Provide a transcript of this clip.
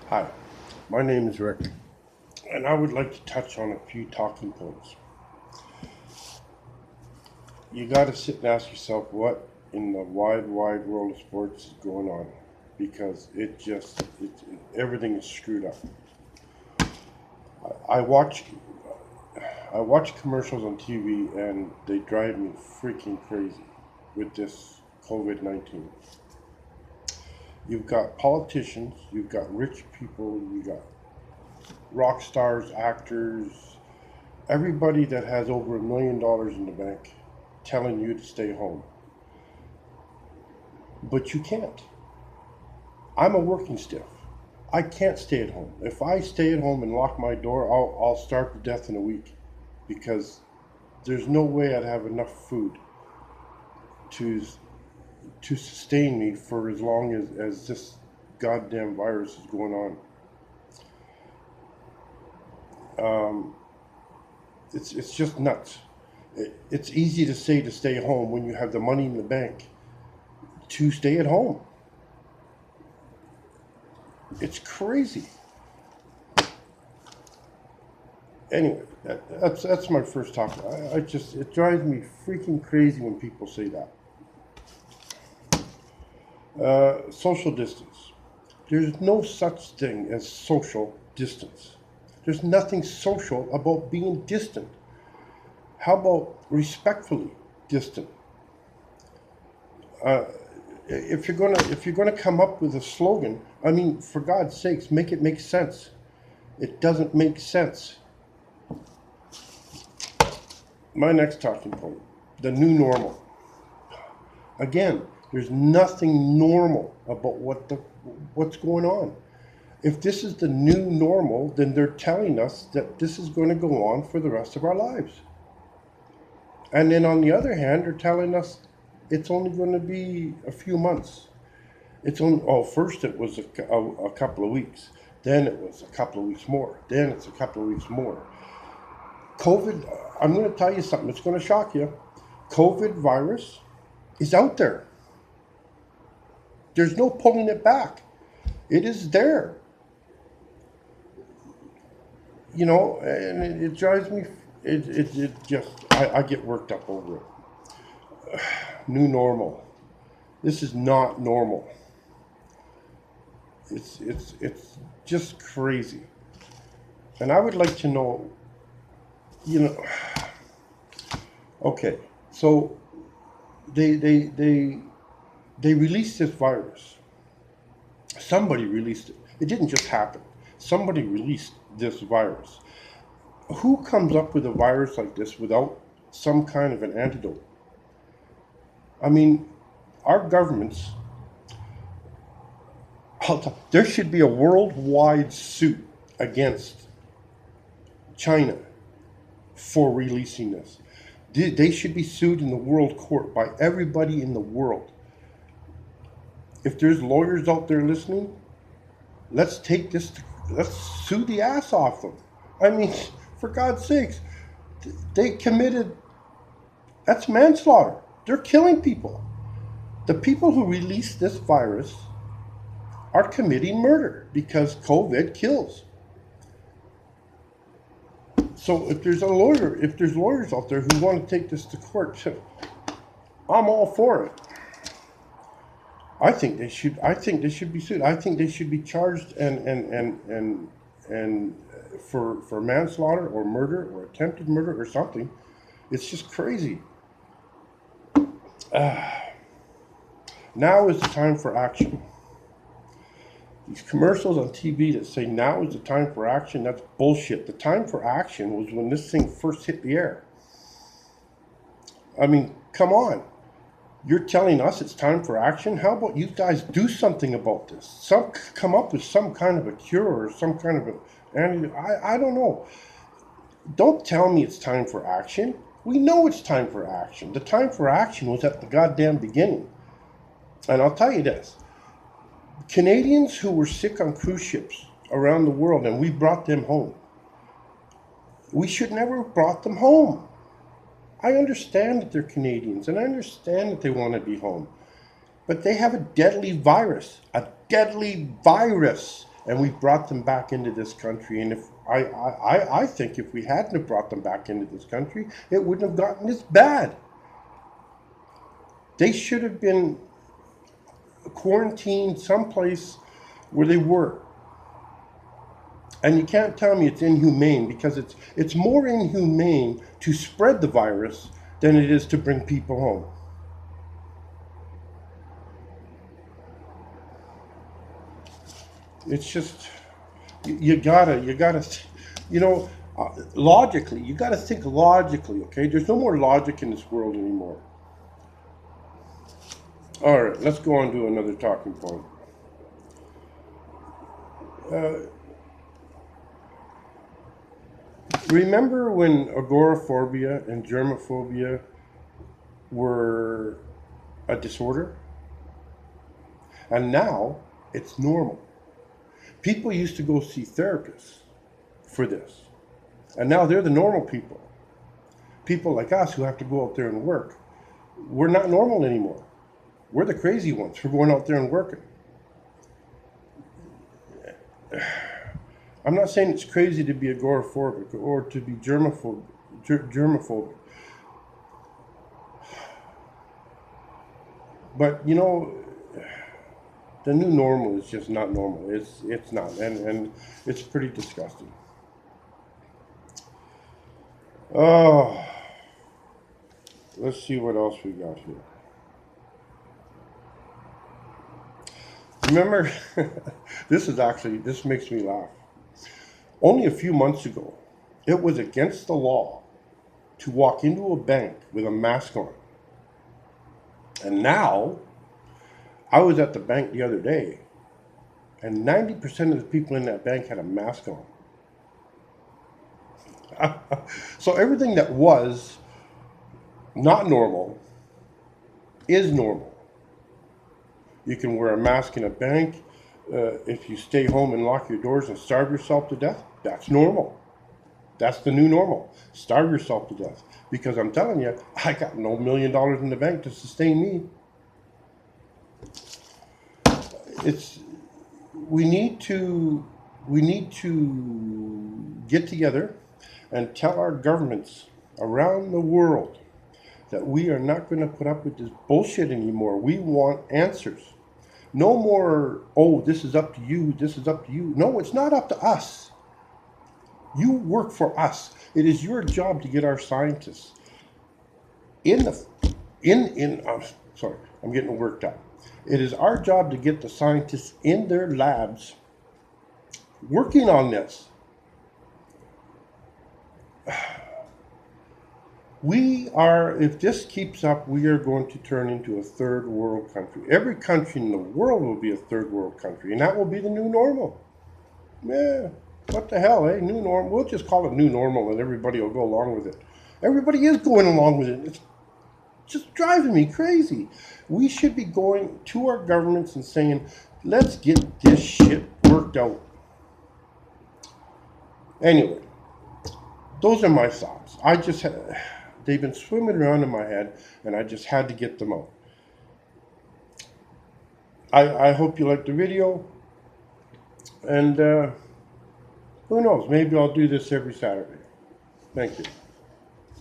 Hi, my name is Rick, and I would like to touch on a few talking points. You got to sit and ask yourself what in the wide world of sports is going on, because everything is screwed up. I watch I watch commercials on TV, and they drive me freaking crazy with this COVID-19. You've got politicians, you've got rich people, you've got rock stars, actors, everybody that has over $1 million in the bank telling you to stay home. But you can't. I'm a working stiff. I can't stay at home. If I stay at home and lock my door, I'll starve to death in a week because there's no way I'd have enough food to sustain me for as long as this goddamn virus is going on. Um, it's just nuts. It's easy to say to stay home when you have the money in the bank to stay at home. It's crazy. Anyway, that's my first talk. It drives me freaking crazy when people say that. Social distance. There's no such thing as social distance. There's nothing social about being distant. How about respectfully distant? Uh, if you're gonna come up with a slogan, I mean, for God's sakes, make it make sense. It doesn't make sense. My next talking point: the new normal. Again, there's nothing normal about what's going on. If this is the new normal, then they're telling us that this is going to go on for the rest of our lives. And then on the other hand, they're telling us it's only going to be a few months. It's only, first it was a couple of weeks. Then it was a couple of weeks more. Then it's a couple of weeks more. COVID, I'm going to tell you something that's going to shock you. COVID virus is out there. There's no pulling it back. It is there. And it drives me, it just, I get worked up over it. New normal. This is not normal. It's just crazy. And I would like to know, you know, okay, so they released this virus. Somebody released it. It didn't just happen. Somebody released this virus. Who comes up with a virus like this without some kind of an antidote? I mean, our governments, there should be a worldwide suit against China for releasing this. They should be sued in the world court by everybody in the world. If there's lawyers out there listening, let's let's sue the ass off them. I mean, for God's sakes, they committed, that's manslaughter. They're killing people. The people who released this virus are committing murder because COVID kills. So if there's lawyers out there who want to take this to court, I'm all for it. I think they should. I think they should be sued. I think they should be charged and for manslaughter or murder or attempted murder or something. It's just crazy. Now is the time for action. These commercials on TV that say now is the time for action, that's bullshit. The time for action was when this thing first hit the air. I mean, come on. You're telling us it's time for action? How about you guys do something about this? Come up with some kind of a cure or some kind of I don't know. Don't tell me it's time for action. We know it's time for action. The time for action was at the goddamn beginning. And I'll tell you this. Canadians who were sick on cruise ships around the world and we brought them home. We should never have brought them home. I understand that they're Canadians and I understand that they want to be home. But they have a deadly virus. A deadly virus. and we brought them back into this country. And if I think if we hadn't have brought them back into this country, it wouldn't have gotten this bad. They should have been quarantined someplace where they were. And you can't tell me it's inhumane, because it's more inhumane to spread the virus than it is to bring people home. It's just, you gotta, logically, you gotta think logically, okay? There's no more logic in this world anymore. All right, let's go on to another talking point. Remember when agoraphobia and germophobia were a disorder? And now it's normal. People used to go see therapists for this. And now they're the normal people. People like us who have to go out there and work. We're not normal anymore. We're the crazy ones for going out there and working. I'm not saying it's crazy to be agoraphobic or to be germophobic. But the new normal is just not normal. It's not, and it's pretty disgusting. Oh, let's see what else we got here. Remember, this makes me laugh. Only a few months ago, it was against the law to walk into a bank with a mask on. And now, I was at the bank the other day, and 90% of the people in that bank had a mask on. So everything that was not normal is normal. You can wear a mask in a bank. If you stay home and lock your doors and starve yourself to death, that's normal. That's the new normal. Starve yourself to death. Because I'm telling you, I got no $1 million in the bank to sustain me. We need to get together and tell our governments around the world that we are not going to put up with this bullshit anymore. We want answers. No more, oh, this is up to you, this is up to you. No, it's not up to us. You work for us. It is your job to get our scientists sorry, I'm getting worked up. It is our job to get the scientists in their labs working on this. If this keeps up, we are going to turn into a third world country. Every country in the world will be a third world country, and that will be the new normal. Yeah, what the hell, eh? New normal. We'll just call it new normal, and everybody will go along with it. Everybody is going along with it. It's just driving me crazy. We should be going to our governments and saying, let's get this shit worked out. Anyway, those are my thoughts. They've been swimming around in my head, and I just had to get them out. I hope you liked the video, and who knows, maybe I'll do this every Saturday. Thank you.